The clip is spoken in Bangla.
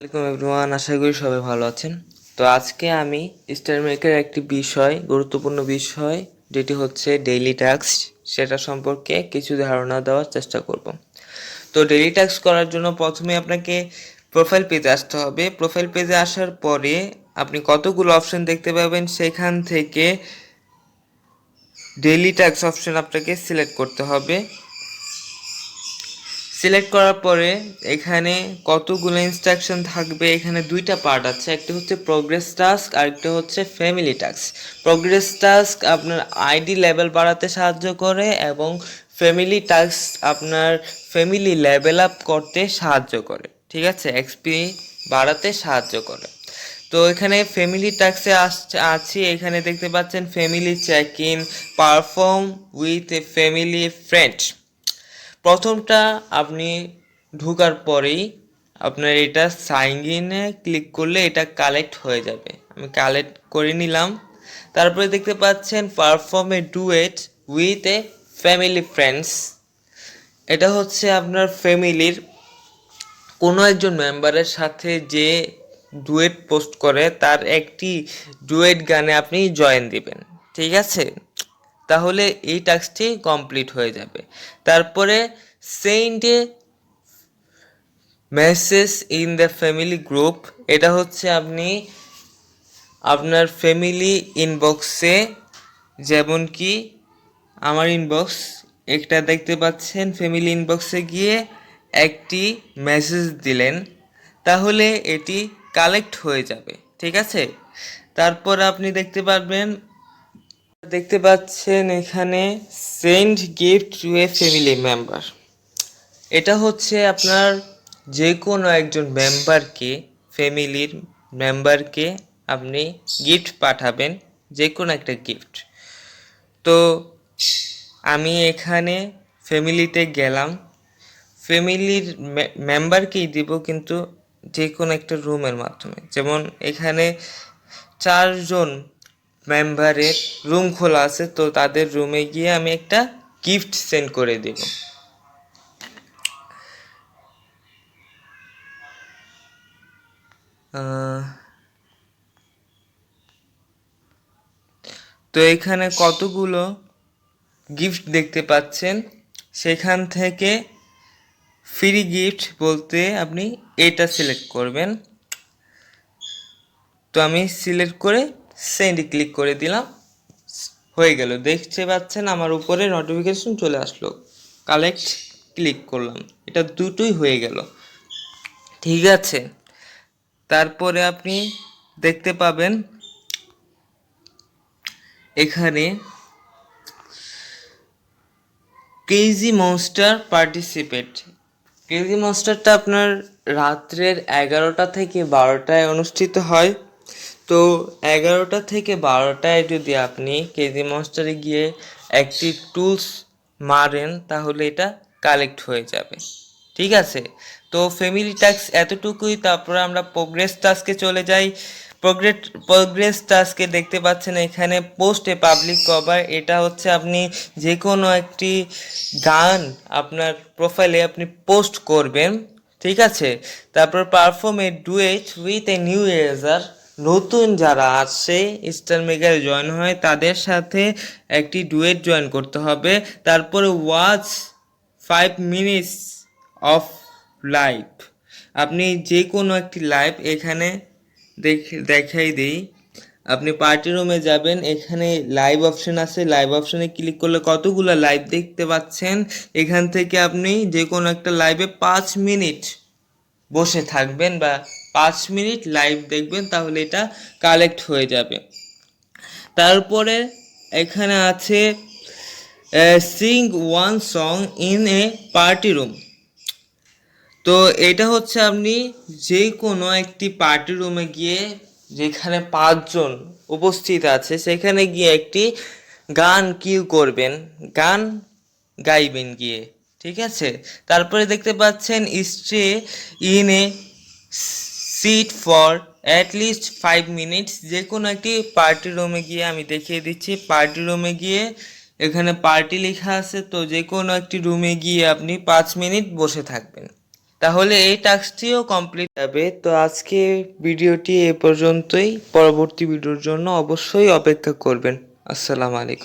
আসসালামাইকুম এভরিওয়ান, আশা করি সবাই ভালো আছেন। তো আজকে আমি স্টার মেকার একটি গুরুত্বপূর্ণ বিষয় যেটি হচ্ছে ডেইলি টাস্ক, সেটা সম্পর্কে কিছু ধারণা দেওয়ার চেষ্টা করব। তো ডেইলি টাস্ক করার জন্য প্রথমে আপনাকে প্রোফাইল পেজে আসতে হবে। প্রোফাইল পেজে আসার পরে আপনি কতগুলো অপশন দেখতে পাবেন, সেখান থেকে ডেইলি টাস্ক অপশন আপনাকে সিলেক্ট করতে হবে। সিলেক্ট করার পরে এখানে কতগুলো ইনস্ট্রাকশন থাকবে, এখানে দুইটা পার্ট আছে, একটা হচ্ছে প্রোগ্রেস টাস্ক আর একটা হচ্ছে ফ্যামিলি টাস্ক। প্রোগ্রেস টাস্ক আপনার আইডি লেভেল বাড়াতে সাহায্য করে এবং ফ্যামিলি টাস্ক আপনার ফ্যামিলি লেভেল আপ করতে সাহায্য করে, ঠিক আছে, এক্সপি বাড়াতে সাহায্য করে। তো এখানে ফ্যামিলি টাস্কে আছি, এখানে দেখতে পাচ্ছেন family check in, perform with a family friend. প্রথমটা আপনি ঢোকার পরেই আপনার এটা সাইন ইনে ক্লিক করলে এটা কালেক্ট হয়ে যাবে। আমি কালেক্ট করে নিলাম। তারপরে দেখতে পাচ্ছেন perform A duet with a family friends. এটা হচ্ছে আপনার ফ্যামিলির কোনো একজন মেম্বারের সাথে যে ডুয়েট পোস্ট করে তার একটি ডুয়েট গানে আপনি জয়েন দিবেন, ঠিক আছে। তাহলে এই টাস্কটি কমপ্লিট হয়ে যাবে। তারপরে send A message in the family group, এটা হচ্ছে আপনি আপনার ফ্যামিলি ইনবক্সে, যেমন কি আমার ইনবক্স একটা দেখতে পাচ্ছেন, ফ্যামিলি ইনবক্সে গিয়ে একটি মেসেজ দিলেন, তাহলে এটি কালেক্ট হয়ে যাবে, ঠিক আছে। তারপর আপনি দেখতে পাচ্ছেন এখানে send gift to a family member. এটা হচ্ছে আপনার যে কোনো একজন ফ্যামিলির মেম্বারকে আপনি গিফট পাঠাবেন, যে কোনো একটা গিফট। তো আমি এখানে ফ্যামিলিতে গেলাম, ফ্যামিলির মেম্বারকেই দিব, কিন্তু যে কোনো একটা রুমের মাধ্যমে। যেমন এখানে 4জন মেম্বারের রুম খোলা আছে, তো তাদের রুমে গিয়ে আমি একটা গিফট সেন্ড করে দেব। তো এখানে কতগুলো গিফট দেখতে পাচ্ছেন, সেখান থেকে ফ্রি গিফট বলতে আপনি এটা সিলেক্ট করবেন। তো আমি সিলেক্ট করে সেন্ড ক্লিক করে দিলাম, হয়ে গেল। দেখতে পাচ্ছেন আমার উপরে নোটিফিকেশন চলে আসলো, কালেক্ট ক্লিক করলাম, এটা দুটোই হয়ে গেল, ঠিক আছে। তারপরে আপনি দেখতে পাবেন এখানে ক্রেজি মনস্টার পার্টিসিপেট। ক্রেজি মনস্টারটা আপনার রাত্রের 11টা থেকে 12টায় অনুষ্ঠিত হয়। তো 11টা থেকে 12টায় যদি আপনি ক্রেজি মনস্টারে গিয়ে একটি টুলস মারেন, তাহলে এটা কালেক্ট হয়ে যাবে, ঠিক আছে। তো ফ্যামিলি টাস্ক এতটুকুই। তারপরে আমরা প্রোগ্রেস টাস্কে চলে যাই। প্রোগ্রেস টাস্কে দেখতে পাচ্ছেন এখানে পোস্ট এ পাবলিক কভার, এটা হচ্ছে আপনি যে কোনো একটি গান আপনার প্রোফাইলে আপনি পোস্ট করবেন, ঠিক আছে। তারপর perform A duet with a new user, নতুন যারা আছে স্টার মেকারে জয়েন হয় তাদের সাথে একটি ডুয়েট জয়েন করতে হবে। তারপরে ওয়াচ 5 মিনিটস অফ লাইভ, আপনি যে কোনো একটি লাইভ এখানে দেখাই দিই। আপনি পার্টি রুমে যাবেন, এখানে লাইভ অপশন আছে, লাইভ অপশনে ক্লিক করলে কতগুলো লাইভ দেখতে পাচ্ছেন। এখান থেকে আপনি যে কোনো একটা লাইভে 5 মিনিট বসে থাকবেন বা 5 মিনিট লাইভ দেখবেন, তাহলে এটা কালেক্ট হয়ে যাবে। তারপরে এখানে আছে Singh one song in a party room. তো এটা হচ্ছে আপনি যে কোনো একটি পার্টি রুমে গিয়ে, যেখানে 5জন উপস্থিত আছে, সেখানে গিয়ে একটি গান কিউ করবেন, গান গাইবেন গিয়ে, ঠিক আছে। তারপরে দেখতে পাচ্ছেন stay in a sit for at least 5 minutes, যে কোনো একটি পার্টি রুমে গিয়ে, আমি দেখিয়ে দিচ্ছি, পার্টি রুমে গিয়ে এখানে পার্টি লেখা আছে, তো যে কোনো একটি রুমে গিয়ে আপনি 5 মিনিট বসে থাকবেন, তাহলে এই টাস্কটিও কমপ্লিট হবে। তো আজকে ভিডিওটি এ পর্যন্তই। পরবর্তী ভিডিওর জন্য অবশ্যই অপেক্ষা করবেন। আসসালামু আলাইকুম।